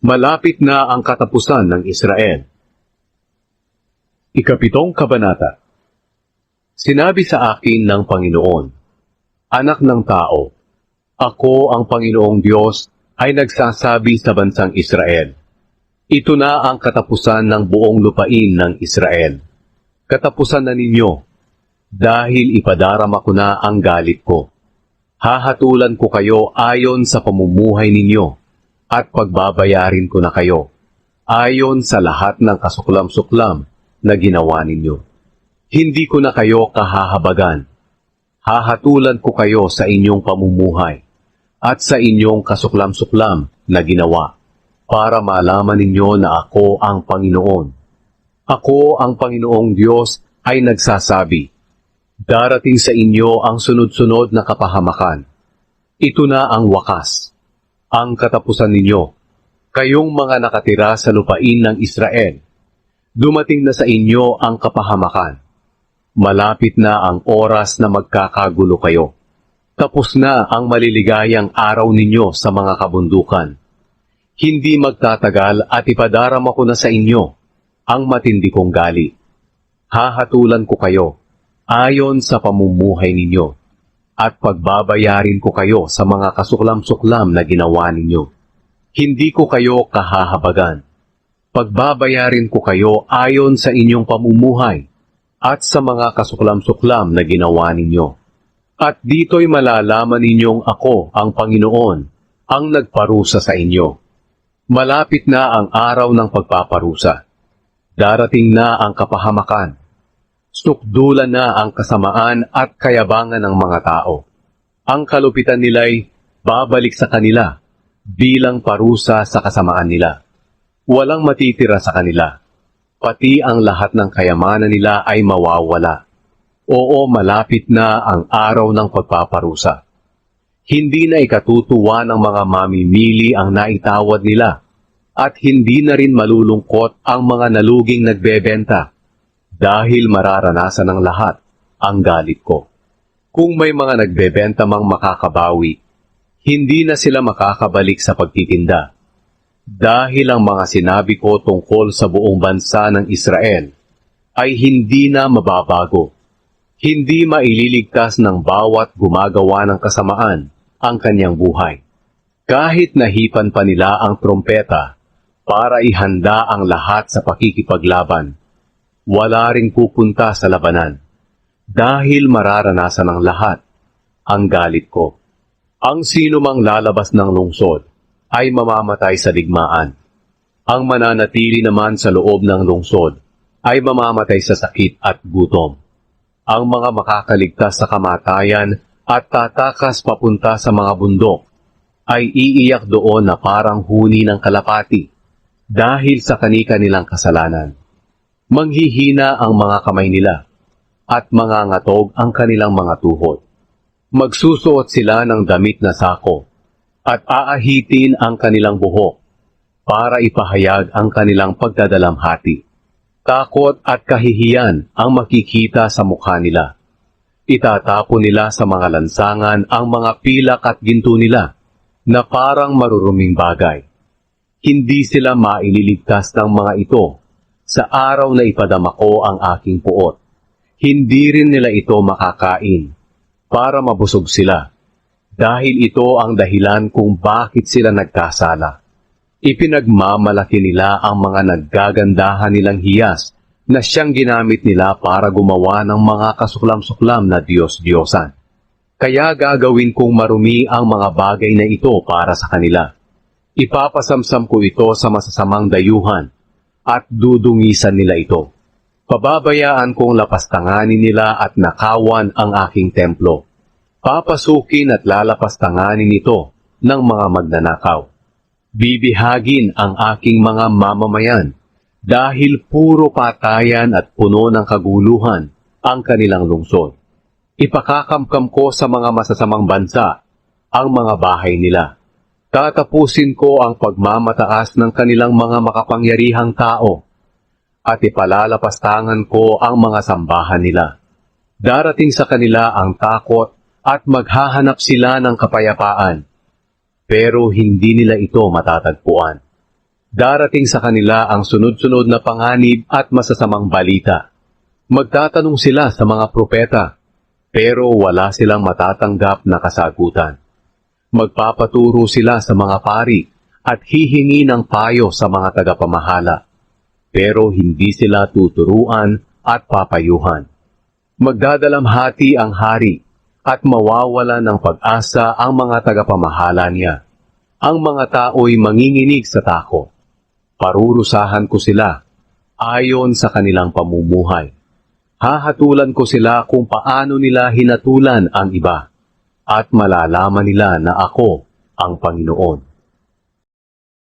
Malapit na ang katapusan ng Israel. Ikapitong kabanata. Sinabi sa akin ng Panginoon, Anak ng tao, ako ang Panginoong Diyos ay nagsasabi sa bansang Israel. Ito na ang katapusan ng buong lupain ng Israel. Katapusan na ninyo, dahil ipadarama ko na ang galit ko. Hahatulan ko kayo ayon sa pamumuhay ninyo, at pagbabayarin ko na kayo, ayon sa lahat ng kasuklam-suklam na ginawa ninyo. Hindi ko na kayo kahahabagan. Hahatulan ko kayo sa inyong pamumuhay, at sa inyong kasuklam-suklam na ginawa, para malaman ninyo na ako ang Panginoon. Ako ang Panginoong Diyos ay nagsasabi, darating sa inyo ang sunod-sunod na kapahamakan. Ito na ang wakas, ang katapusan ninyo, kayong mga nakatira sa lupain ng Israel. Dumating na sa inyo ang kapahamakan. Malapit na ang oras na magkakagulo kayo. Tapos na ang maliligayang araw ninyo sa mga kabundukan. Hindi magtatagal at ipadarama ko na sa inyo ang matindi kong gali. Hahatulan ko kayo ayon sa pamumuhay ninyo, at pagbabayarin ko kayo sa mga kasuklam-suklam na ginawa ninyo. Hindi ko kayo kahahabagan. Pagbabayarin ko kayo ayon sa inyong pamumuhay at sa mga kasuklam-suklam na ginawa ninyo. At dito'y malalaman ninyong ako, ang Panginoon, ang nagparusa sa inyo. Malapit na ang araw ng pagpaparusa. Darating na ang kapahamakan. Sukdulan na ang kasamaan at kayabangan ng mga tao. Ang kalupitan nila'y babalik sa kanila bilang parusa sa kasamaan nila. Walang matitira sa kanila. Pati ang lahat ng kayamanan nila ay mawawala. Oo, malapit na ang araw ng pagpaparusa. Hindi na ikatutuwa ng mga mamimili ang naitawad nila, at hindi na rin malulungkot ang mga naluging nagbebenta, dahil mararanasan ng lahat ang galit ko. Kung may mga nagbebenta mang makakabawi, hindi na sila makakabalik sa pagtitinda. Dahil ang mga sinabi ko tungkol sa buong bansa ng Israel ay hindi na mababago. Hindi maililigtas ng bawat gumagawa ng kasamaan ang kanyang buhay. Kahit nahipan pa nila ang trompeta para ihanda ang lahat sa pakikipaglaban, wala ring pupunta sa labanan, dahil mararanasan ng lahat ang galit ko. Ang sino mang lalabas ng lungsod ay mamamatay sa digmaan. Ang mananatili naman sa loob ng lungsod ay mamamatay sa sakit at gutom. Ang mga makakaligtas sa kamatayan at tatakas papunta sa mga bundok ay iiyak doon na parang huni ng kalapati dahil sa kani-kanilang kasalanan. Manghihina ang mga kamay nila, at mangangatog ang kanilang mga tuhod. Magsusuot sila ng damit na sako, at aahitin ang kanilang buhok, para ipahayag ang kanilang pagdadalamhati. Takot at kahihiyan ang makikita sa mukha nila. Itatapon nila sa mga lansangan ang mga pilak at ginto nila, na parang maruruming bagay. Hindi sila maililigtas ng mga ito, sa araw na ipadama ko ang aking puot. Hindi rin nila ito makakain, para mabusog sila, dahil ito ang dahilan kung bakit sila nagkasala. Ipinagmamalaki nila ang mga naggagandahan nilang hiyas na siyang ginamit nila para gumawa ng mga kasuklam-suklam na Diyos-Diyosan. Kaya gagawin kong marumi ang mga bagay na ito para sa kanila. Ipapasamsam ko ito sa masasamang dayuhan, at dudungisan nila ito. Pababayaan kong lapastanganin nila at nakawan ang aking templo. Papasukin at lalapastanganin ito ng mga magnanakaw. Bibihagin ang aking mga mamamayan, dahil puro patayan at puno ng kaguluhan ang kanilang lungsod. Ipakakamkam ko sa mga masasamang bansa ang mga bahay nila. Tatapusin ko ang pagmamataas ng kanilang mga makapangyarihang tao, at ipalalapastangan ko ang mga sambahan nila. Darating sa kanila ang takot at maghahanap sila ng kapayapaan, pero hindi nila ito matatagpuan. Darating sa kanila ang sunod-sunod na panganib at masasamang balita. Magtatanong sila sa mga propeta, pero wala silang matatanggap na kasagutan. Magpapaturo sila sa mga pari at hihingi ng payo sa mga tagapamahala, pero hindi sila tuturuan at papayuhan. Magdadalamhati ang hari at mawawala ng pag-asa ang mga tagapamahala niya. Ang mga tao'y manginginig sa takot. Parurusahan ko sila ayon sa kanilang pamumuhay. Hahatulan ko sila kung paano nila hinatulan ang iba at malalaman nila na ako ang Panginoon.